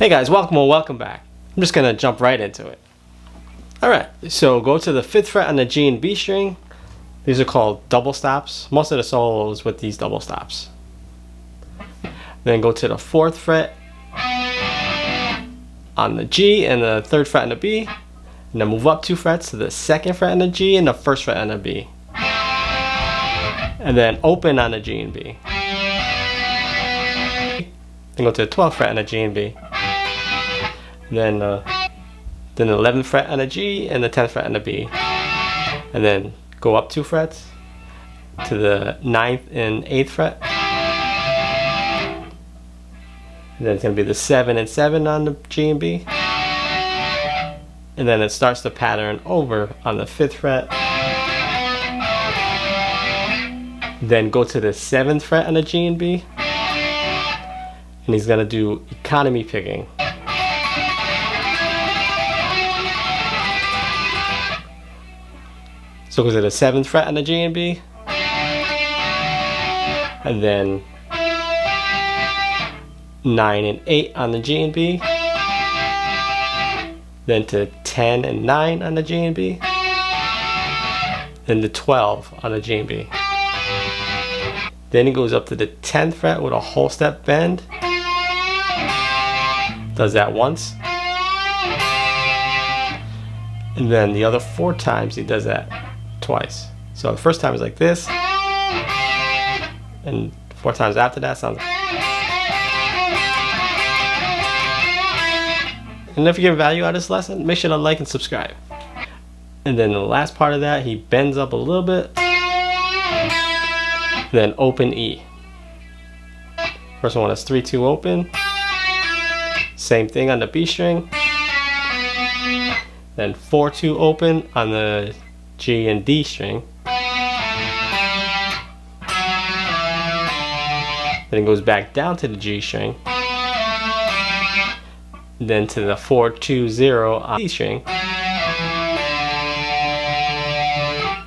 Hey guys, welcome back. I'm just gonna jump right into it. Alright, so go to the 5th fret on the G and B string. These are called double stops. Most of the solos with these double stops. Then go to the 4th fret on the G and the 3rd fret on the B. And then move up 2 frets to the 2nd fret on the G and the 1st fret on the B. And then open on the G and B. Then go to the 12th fret on the G and B. Then the 11th fret on the G and the 10th fret on the B. And then go up 2 frets to the 9th and 8th fret. And then it's going to be the 7 and 7 on the G and B. And then it starts the pattern over on the 5th fret. Then go to the 7th fret on the G and B. And he's going to do economy picking. So go to the 7th fret on the G and B, and then 9 and 8 on the G and B, then to 10 and 9 on the G and B, then to 12 on the G and B. Then he goes up to the 10th fret with a whole step bend, does that once, and then the other 4 times he does that twice. So the first time is like this, and 4 times after that sounds like. And if you get value out of this lesson, make sure to like and subscribe. And then the last part of that, he bends up a little bit, then open E. First one is 3-2 open, same thing on the B string, then 4-2 open on the G and D string. Then it goes back down to the G string. Then to the 4-2-0 on D string.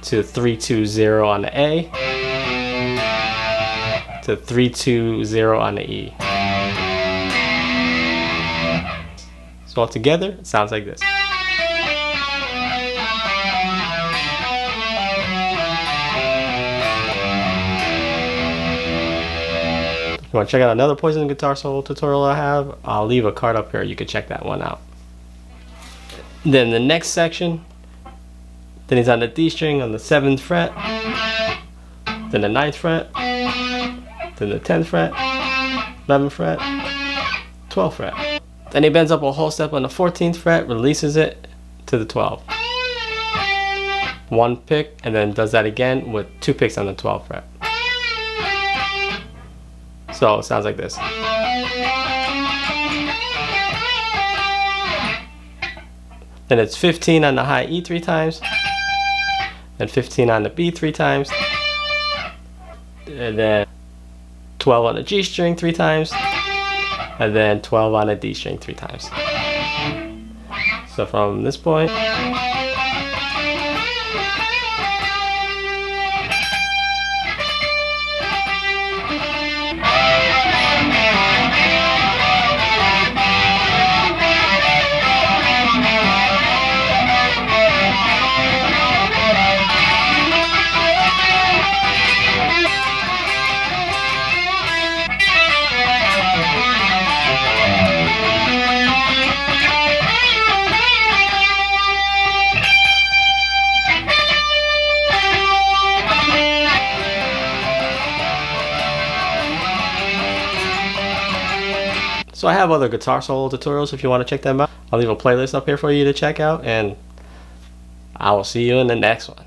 To 3-2-0 on the A. To 3-2-0 on the E. So all together, it sounds like this. If you want to check out another Poison guitar solo tutorial I have, I'll leave a card up here. You can check that one out. Then the next section, then he's on the D string on the 7th fret, then the 9th fret, then the 10th fret, 11th fret, 12th fret. Then he bends up a whole step on the 14th fret, releases it to the 12th. 1 pick, and then does that again with 2 picks on the 12th fret. So it sounds like this. Then it's 15 on the high E 3 times, then 15 on the B 3 times, and then 12 on the G string 3 times, and then 12 on the D string 3 times. So from this point, so I have other guitar solo tutorials if you want to check them out. I'll leave a playlist up here for you to check out, and I will see you in the next one.